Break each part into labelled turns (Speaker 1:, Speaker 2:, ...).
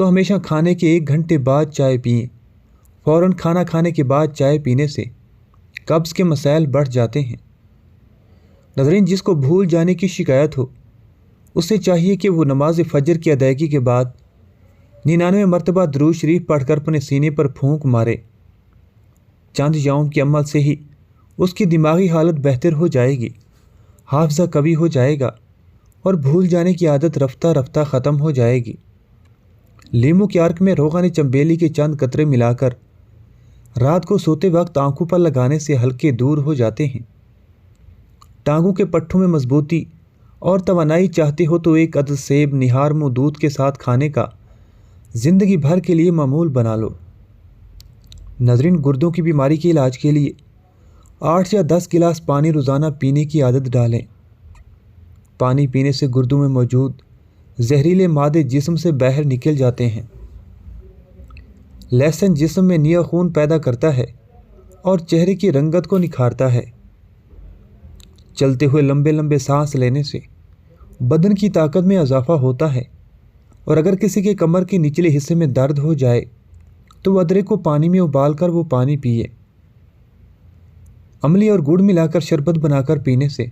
Speaker 1: تو ہمیشہ کھانے کے 1 گھنٹے بعد چائے پئیں۔ فوراً کھانا کھانے کے بعد چائے پینے سے قبض کے مسائل بڑھ جاتے ہیں۔ ناظرین، جس کو بھول جانے کی شکایت ہو اسے چاہیے کہ وہ نماز فجر کی ادائیگی کے بعد 99 مرتبہ درود شریف پڑھ کر اپنے سینے پر پھونک مارے۔ چند یوم کے عمل سے ہی اس کی دماغی حالت بہتر ہو جائے گی، حافظہ قوی ہو جائے گا اور بھول جانے کی عادت رفتہ رفتہ ختم ہو جائے گی۔ لیمو کے عرق میں روغن چنبیلی کے چند قطرے ملا کر رات کو سوتے وقت آنکھوں پر لگانے سے ہلکے دور ہو جاتے ہیں۔ ٹانگوں کے پٹھوں میں مضبوطی اور توانائی چاہتے ہو تو 1 عدد سیب نہار منہ دودھ کے ساتھ کھانے کا زندگی بھر کے لیے معمول بنا لو۔ ناظرین، گردوں کی بیماری کے علاج کے لیے 8 یا 10 گلاس پانی روزانہ پینے کی عادت ڈالیں۔ پانی پینے سے گردوں میں موجود زہریلے مادے جسم سے باہر نکل جاتے ہیں۔ لہسن جسم میں نیا خون پیدا کرتا ہے اور چہرے کی رنگت کو نکھارتا ہے۔ چلتے ہوئے لمبے لمبے سانس لینے سے بدن کی طاقت میں اضافہ ہوتا ہے، اور اگر کسی کے کمر کے نچلے حصے میں درد ہو جائے تو وہ ادرک کو پانی میں ابال کر وہ پانی پیے۔ املی اور گڑ ملا کر شربت بنا کر پینے سے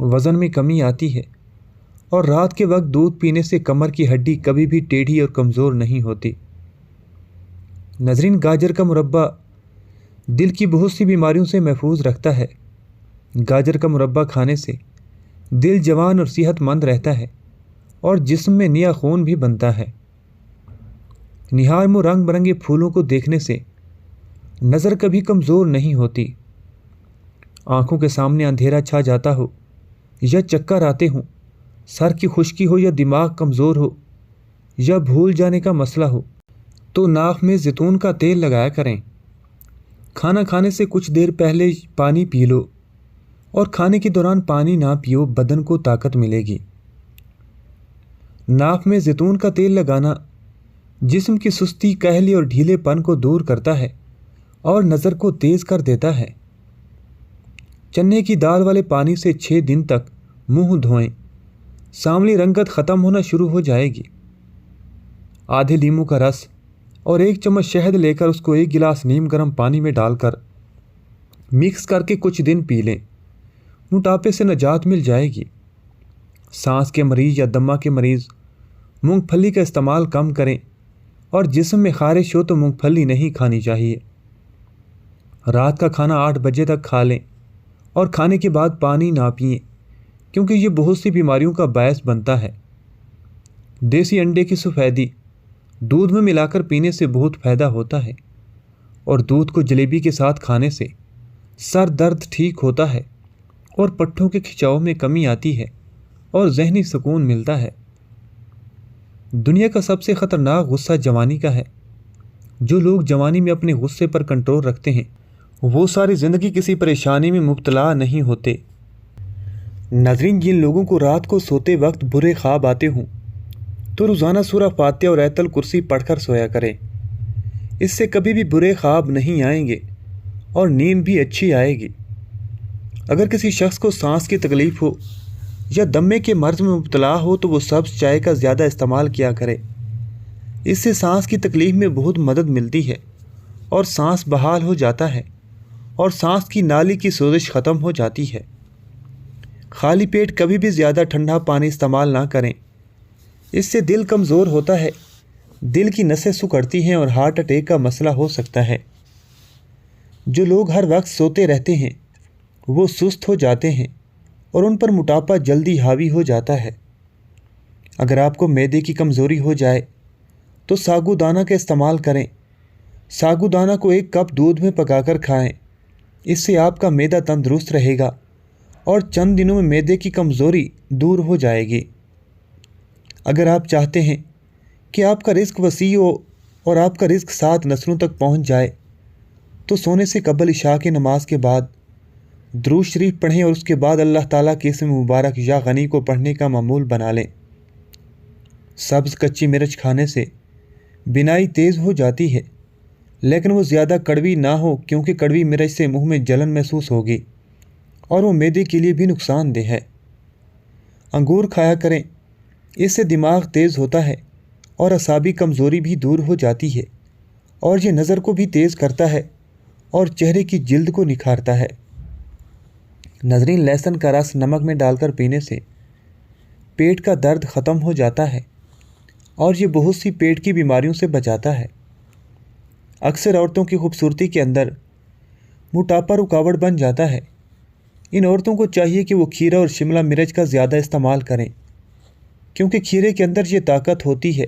Speaker 1: وزن میں کمی آتی ہے، اور رات کے وقت دودھ پینے سے کمر کی ہڈی کبھی بھی ٹیڑھی اور کمزور نہیں ہوتی۔ ناظرین، گاجر کا مربع دل کی بہت سی بیماریوں سے محفوظ رکھتا ہے۔ گاجر کا مربع کھانے سے دل جوان اور صحت مند رہتا ہے اور جسم میں نیا خون بھی بنتا ہے۔ نہار منہ رنگ برنگے پھولوں کو دیکھنے سے نظر کبھی کمزور نہیں ہوتی۔ آنکھوں کے سامنے اندھیرا چھا جاتا ہو یا چکر آتے ہوں، سر کی خشکی ہو یا دماغ کمزور ہو یا بھول جانے کا مسئلہ ہو تو ناک میں زیتون کا تیل لگایا کریں۔ کھانا کھانے سے کچھ دیر پہلے پانی پی لو، اور کھانے کے دوران پانی نہ پیو، بدن کو طاقت ملے گی۔ ناک میں زیتون کا تیل لگانا جسم کی سستی، کہلی اور ڈھیلے پن کو دور کرتا ہے اور نظر کو تیز کر دیتا ہے۔ چنے کی دال والے پانی سے 6 دن تک منہ دھوئیں، سانولی رنگت ختم ہونا شروع ہو جائے گی۔ آدھے لیمو کا رس اور 1 چمچ شہد لے کر اس کو 1 گلاس نیم گرم پانی میں ڈال کر مکس کر کے کچھ دن پی لیں، موٹاپے سے نجات مل جائے گی۔ سانس کے مریض یا دمہ کے مریض مونگ پھلی کا استعمال کم کریں، اور جسم میں خارش ہو تو مونگ پھلی نہیں کھانی چاہیے۔ رات کا کھانا 8 بجے تک کھا لیں، اور کھانے کے بعد پانی نہ پئیں، کیونکہ یہ بہت سی بیماریوں کا باعث بنتا ہے۔ دیسی انڈے کی سفیدی دودھ میں ملا کر پینے سے بہت فائدہ ہوتا ہے، اور دودھ کو جلیبی کے ساتھ کھانے سے سر درد ٹھیک ہوتا ہے اور پٹھوں کے کھچاؤ میں کمی آتی ہے اور ذہنی سکون ملتا ہے۔ دنیا کا سب سے خطرناک غصہ جوانی کا ہے۔ جو لوگ جوانی میں اپنے غصے پر کنٹرول رکھتے ہیں وہ ساری زندگی کسی پریشانی میں مبتلا نہیں ہوتے۔ ناظرین، جن لوگوں کو رات کو سوتے وقت برے خواب آتے ہوں تو روزانہ سورہ فاتحہ اور آیت الکرسی پڑھ کر سویا کریں۔ اس سے کبھی بھی برے خواب نہیں آئیں گے اور نیند بھی اچھی آئے گی۔ اگر کسی شخص کو سانس کی تکلیف ہو یا دمے کے مرض میں مبتلا ہو تو وہ سبز چائے کا زیادہ استعمال کیا کرے۔ اس سے سانس کی تکلیف میں بہت مدد ملتی ہے اور سانس بحال ہو جاتا ہے اور سانس کی نالی کی سوزش ختم ہو جاتی ہے۔ خالی پیٹ کبھی بھی زیادہ ٹھنڈا پانی استعمال نہ کریں، اس سے دل کمزور ہوتا ہے، دل کی نسیں سکڑتی ہیں اور ہارٹ اٹیک کا مسئلہ ہو سکتا ہے۔ جو لوگ ہر وقت سوتے رہتے ہیں وہ سست ہو جاتے ہیں اور ان پر موٹاپا جلدی حاوی ہو جاتا ہے۔ اگر آپ کو معدے کی کمزوری ہو جائے تو ساگو دانہ کا استعمال کریں۔ ساگو دانہ کو 1 کپ دودھ میں پکا کر کھائیں، اس سے آپ کا معدہ تندرست رہے گا اور چند دنوں میں معدے کی کمزوری دور ہو جائے گی۔ اگر آپ چاہتے ہیں کہ آپ کا رزق وسیع ہو اور آپ کا رزق 7 نسلوں تک پہنچ جائے تو سونے سے قبل عشاء کی نماز کے بعد درود شریف پڑھیں اور اس کے بعد اللہ تعالیٰ کے اسم مبارک یا غنی کو پڑھنے کا معمول بنا لیں۔ سبز کچی مرچ کھانے سے بینائی تیز ہو جاتی ہے، لیکن وہ زیادہ کڑوی نہ ہو، کیونکہ کڑوی مرچ سے منہ میں جلن محسوس ہوگی اور وہ معدے کے لیے بھی نقصان دہ ہے۔ انگور کھایا کریں، اس سے دماغ تیز ہوتا ہے اور اعصابی کمزوری بھی دور ہو جاتی ہے، اور یہ نظر کو بھی تیز کرتا ہے اور چہرے کی جلد کو نکھارتا ہے۔ ناظرین، لہسن کا رس نمک میں ڈال کر پینے سے پیٹ کا درد ختم ہو جاتا ہے اور یہ بہت سی پیٹ کی بیماریوں سے بچاتا ہے۔ اکثر عورتوں کی خوبصورتی کے اندر موٹاپا رکاوٹ بن جاتا ہے۔ ان عورتوں کو چاہیے کہ وہ کھیرا اور شملہ مرچ کا زیادہ استعمال کریں، کیونکہ کھیرے کے اندر یہ طاقت ہوتی ہے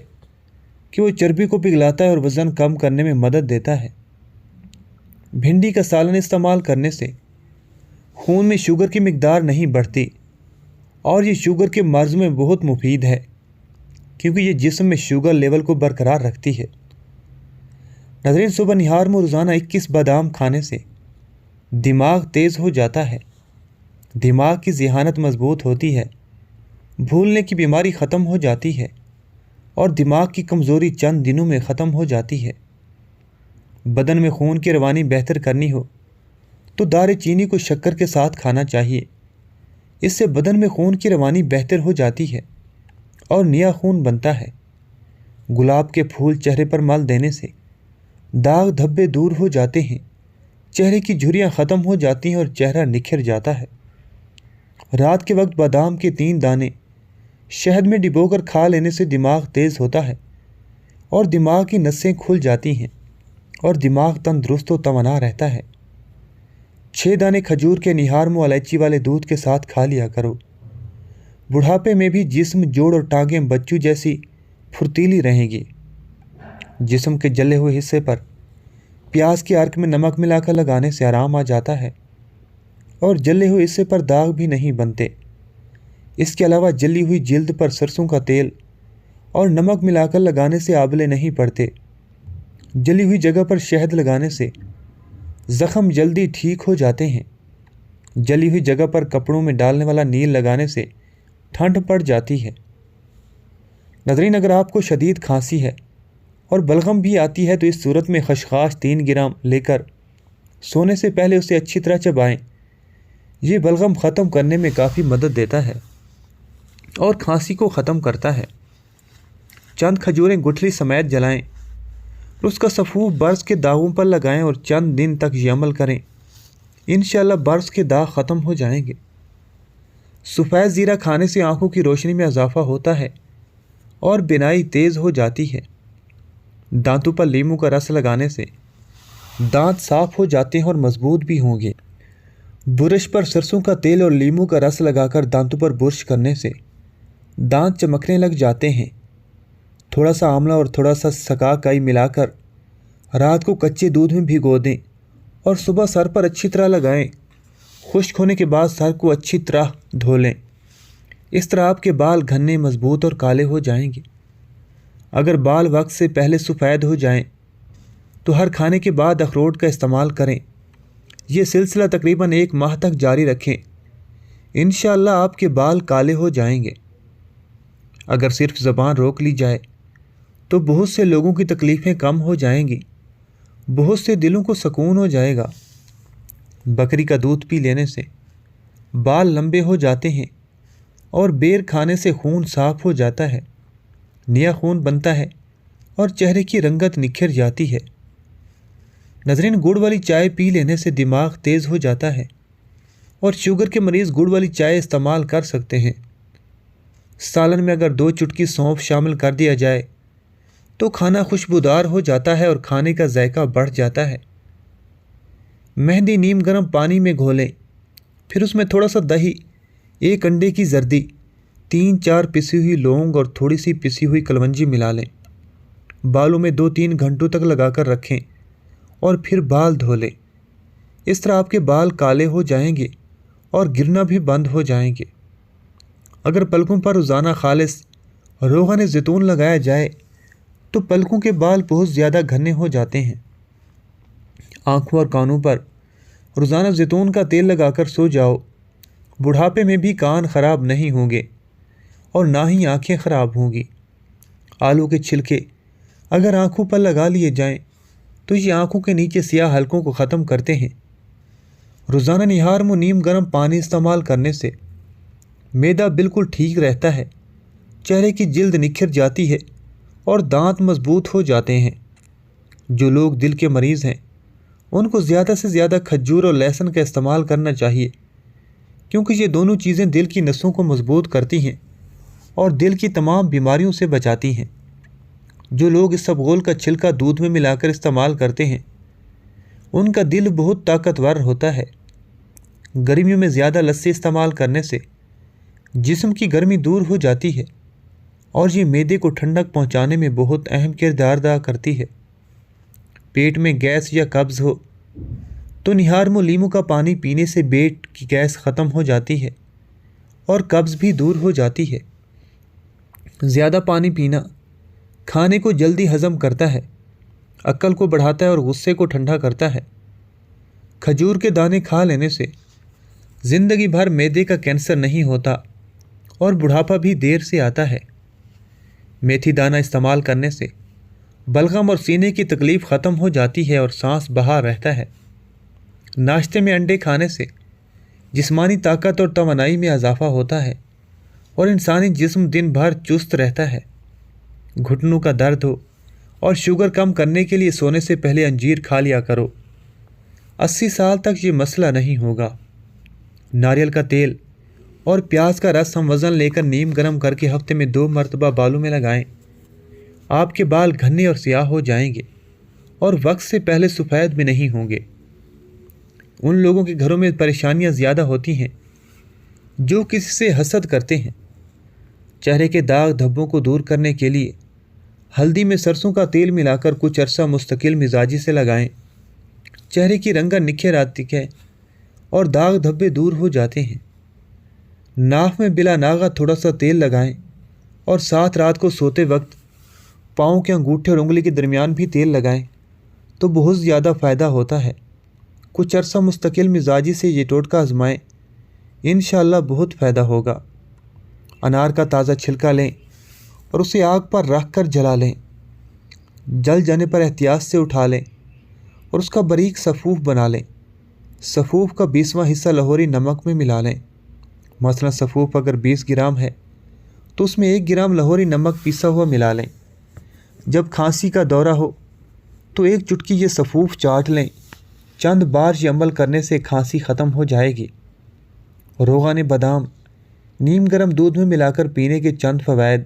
Speaker 1: کہ وہ چربی کو پگھلاتا ہے اور وزن کم کرنے میں مدد دیتا ہے۔ بھنڈی کا سالن استعمال کرنے سے خون میں شوگر کی مقدار نہیں بڑھتی، اور یہ شوگر کے مرض میں بہت مفید ہے کیونکہ یہ جسم میں شوگر لیول کو برقرار رکھتی ہے۔ ناظرین، صبح نہار میں روزانہ 21 بادام کھانے سے دماغ تیز ہو جاتا ہے، دماغ کی ذہانت مضبوط ہوتی ہے، بھولنے کی بیماری ختم ہو جاتی ہے اور دماغ کی کمزوری چند دنوں میں ختم ہو جاتی ہے۔ بدن میں خون کی روانی بہتر کرنی ہو تو دار چینی کو شکر کے ساتھ کھانا چاہیے۔ اس سے بدن میں خون کی روانی بہتر ہو جاتی ہے اور نیا خون بنتا ہے۔ گلاب کے پھول چہرے پر مل دینے سے داغ دھبے دور ہو جاتے ہیں، چہرے کی جھریاں ختم ہو جاتی ہیں اور چہرہ نکھر جاتا ہے۔ رات کے وقت بادام کے 3 دانے شہد میں ڈبو کر کھا لینے سے دماغ تیز ہوتا ہے اور دماغ کی نسیں کھل جاتی ہیں اور دماغ تندرست و توانا رہتا ہے۔ 6 دانے کھجور کے نہار میں الائچی والے دودھ کے ساتھ کھا لیا کرو۔ بڑھاپے میں بھی جسم، جوڑ اور ٹانگیں بچوں جیسی پھرتیلی رہیں گی۔ جسم کے جلے ہوئے حصے پر پیاز کے ارک میں نمک ملا کر لگانے سے آرام آ جاتا ہے اور جلے ہوئے حصے پر داغ بھی نہیں بنتے۔ اس کے علاوہ جلی ہوئی جلد پر سرسوں کا تیل اور نمک ملا کر لگانے سے آبلے نہیں پڑتے۔ جلی ہوئی جگہ پر شہد لگانے سے زخم جلدی ٹھیک ہو جاتے ہیں۔ جلی ہوئی جگہ پر کپڑوں میں ڈالنے والا نیل لگانے سے ٹھنڈ پڑ جاتی ہے۔ ناظرین، اگر آپ کو شدید کھانسی ہے اور بلغم بھی آتی ہے تو اس صورت میں خشخاش 3 گرام لے کر سونے سے پہلے اسے اچھی طرح چبائیں۔ یہ بلغم ختم کرنے میں کافی مدد دیتا ہے اور کھانسی کو ختم کرتا ہے۔ چند کھجوریں گٹھلی سمیت جلائیں، اس کا سفوف برس کے داغوں پر لگائیں اور چند دن تک یہ عمل کریں۔ انشاءاللہ برس کے داغ ختم ہو جائیں گے۔ سفید زیرہ کھانے سے آنکھوں کی روشنی میں اضافہ ہوتا ہے اور بینائی تیز ہو جاتی ہے۔ دانتوں پر لیموں کا رس لگانے سے دانت صاف ہو جاتے ہیں اور مضبوط بھی ہوں گے۔ برش پر سرسوں کا تیل اور لیموں کا رس لگا کر دانتوں پر برش کرنے سے دانت چمکنے لگ جاتے ہیں۔ تھوڑا سا آملہ اور تھوڑا سا سکا کائی ملا کر رات کو کچے دودھ میں بھگو دیں اور صبح سر پر اچھی طرح لگائیں۔ خشک ہونے کے بعد سر کو اچھی طرح دھو لیں۔ اس طرح آپ کے بال گھنے، مضبوط اور کالے ہو جائیں گے۔ اگر بال وقت سے پہلے سفید ہو جائیں تو ہر کھانے کے بعد اخروٹ کا استعمال کریں۔ یہ سلسلہ تقریباً 1 ماہ تک جاری رکھیں۔ انشاءاللہ آپ کے بال کالے ہو جائیں گے۔ اگر صرف زبان روک لی جائے تو بہت سے لوگوں کی تکلیفیں کم ہو جائیں گی، بہت سے دلوں کو سکون ہو جائے گا۔ بکری کا دودھ پی لینے سے بال لمبے ہو جاتے ہیں اور بیر کھانے سے خون صاف ہو جاتا ہے، نیا خون بنتا ہے اور چہرے کی رنگت نکھر جاتی ہے۔ ناظرین، گڑ والی چائے پی لینے سے دماغ تیز ہو جاتا ہے اور شوگر کے مریض گڑ والی چائے استعمال کر سکتے ہیں۔ سالن میں اگر 2 چٹکی سونف شامل کر دیا جائے تو کھانا خوشبودار ہو جاتا ہے اور کھانے کا ذائقہ بڑھ جاتا ہے۔ مہندی نیم گرم پانی میں گھولیں، پھر اس میں تھوڑا سا دہی، 1 انڈے کی زردی، 3-4 پسی ہوئی لونگ اور تھوڑی سی پسی ہوئی کلونجی ملا لیں۔ بالوں میں 2-3 گھنٹوں تک لگا کر رکھیں اور پھر بال دھو لیں۔ اس طرح آپ کے بال کالے ہو جائیں گے اور گرنا بھی بند ہو جائیں گے۔ اگر پلکوں پر روزانہ خالص روغن زیتون لگایا جائے تو پلکوں کے بال بہت زیادہ گھنے ہو جاتے ہیں۔ آنکھوں اور کانوں پر روزانہ زیتون کا تیل لگا کر سو جاؤ۔ بڑھاپے میں بھی کان خراب نہیں ہوں گے اور نہ ہی آنکھیں خراب ہوں گی۔ آلو کے چھلکے اگر آنکھوں پر لگا لیے جائیں تو یہ آنکھوں کے نیچے سیاہ حلقوں کو ختم کرتے ہیں۔ روزانہ نہار میں نیم گرم پانی استعمال کرنے سے معدہ بالکل ٹھیک رہتا ہے، چہرے کی جلد نکھر جاتی ہے اور دانت مضبوط ہو جاتے ہیں۔ جو لوگ دل کے مریض ہیں ان کو زیادہ سے زیادہ کھجور اور لہسن کا استعمال کرنا چاہیے، کیونکہ یہ دونوں چیزیں دل کی نسوں کو مضبوط کرتی ہیں اور دل کی تمام بیماریوں سے بچاتی ہیں۔ جو لوگ اسبغول کا چھلکا دودھ میں ملا کر استعمال کرتے ہیں ان کا دل بہت طاقتور ہوتا ہے۔ گرمیوں میں زیادہ لسی استعمال کرنے سے جسم کی گرمی دور ہو جاتی ہے اور یہ معدے کو ٹھنڈک پہنچانے میں بہت اہم کردار ادا کرتی ہے۔ پیٹ میں گیس یا قبض ہو تو نہارم و لیمو کا پانی پینے سے پیٹ کی گیس ختم ہو جاتی ہے اور قبض بھی دور ہو جاتی ہے۔ زیادہ پانی پینا کھانے کو جلدی ہضم کرتا ہے، عقل کو بڑھاتا ہے اور غصے کو ٹھنڈا کرتا ہے۔ کھجور کے دانے کھا لینے سے زندگی بھر معدے کا کینسر نہیں ہوتا اور بڑھاپا بھی دیر سے آتا ہے۔ میتھی دانہ استعمال کرنے سے بلغم اور سینے کی تکلیف ختم ہو جاتی ہے اور سانس بہا رہتا ہے۔ ناشتے میں انڈے کھانے سے جسمانی طاقت اور توانائی میں اضافہ ہوتا ہے اور انسانی جسم دن بھر چست رہتا ہے۔ گھٹنوں کا درد ہو اور شوگر کم کرنے کے لیے سونے سے پہلے انجیر کھا لیا کرو، 80 سال تک یہ مسئلہ نہیں ہوگا۔ ناریل کا تیل اور پیاز کا رس ہم وزن لے کر نیم گرم کر کے ہفتے میں 2 مرتبہ بالوں میں لگائیں۔ آپ کے بال گھنے اور سیاہ ہو جائیں گے اور وقت سے پہلے سفید بھی نہیں ہوں گے۔ ان لوگوں کے گھروں میں پریشانیاں زیادہ ہوتی ہیں جو کسی سے حسد کرتے ہیں۔ چہرے کے داغ دھبوں کو دور کرنے کے لیے ہلدی میں سرسوں کا تیل ملا کر کچھ عرصہ مستقل مزاجی سے لگائیں۔ چہرے کی رنگت نکھر آتی ہے اور داغ دھبے دور ہو جاتے ہیں۔ ناف میں بلا ناغہ تھوڑا سا تیل لگائیں اور ساتھ رات کو سوتے وقت پاؤں کے انگوٹھے اور انگلی کے درمیان بھی تیل لگائیں تو بہت زیادہ فائدہ ہوتا ہے۔ کچھ عرصہ مستقل مزاجی سے یہ ٹوٹکا آزمائیں، انشاءاللہ بہت فائدہ ہوگا۔ انار کا تازہ چھلکا لیں اور اسے آگ پر رکھ کر جلا لیں۔ جل جانے پر احتیاط سے اٹھا لیں اور اس کا باریک سفوف بنا لیں۔ سفوف کا 20واں حصہ لاہوری نمک میں ملا لیں۔ مثلا سفوف اگر 20 گرام ہے تو اس میں 1 گرام لاہوری نمک پیسا ہوا ملا لیں۔ جب کھانسی کا دورہ ہو تو 1 چٹکی یہ سفوف چاٹ لیں۔ چند بار یہ عمل کرنے سے کھانسی ختم ہو جائے گی۔ روغن بادام نیم گرم دودھ میں ملا کر پینے کے چند فوائد: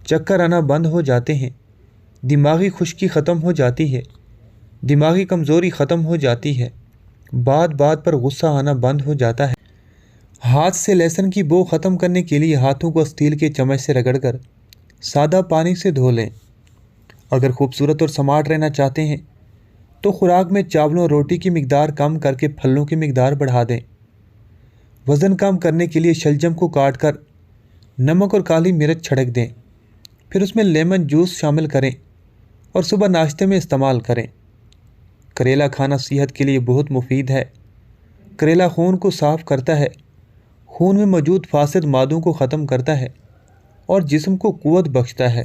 Speaker 1: چکر آنا بند ہو جاتے ہیں، دماغی خشکی ختم ہو جاتی ہے، دماغی کمزوری ختم ہو جاتی ہے، بات بات پر غصہ آنا بند ہو جاتا ہے۔ ہاتھ سے لہسن کی بو ختم کرنے کے لیے ہاتھوں کو اسٹیل کے چمچ سے رگڑ کر سادہ پانی سے دھو لیں۔ اگر خوبصورت اور سمارٹ رہنا چاہتے ہیں تو خوراک میں چاولوں اور روٹی کی مقدار کم کر کے پھلوں کی مقدار بڑھا دیں۔ وزن کم کرنے کے لیے شلجم کو کاٹ کر نمک اور کالی مرچ چھڑک دیں، پھر اس میں لیمن جوس شامل کریں اور صبح ناشتے میں استعمال کریں۔ کریلا کھانا صحت کے لیے بہت مفید ہے۔ کریلا خون کو صاف کرتا ہے، خون میں موجود فاسد مادوں کو ختم کرتا ہے اور جسم کو قوت بخشتا ہے۔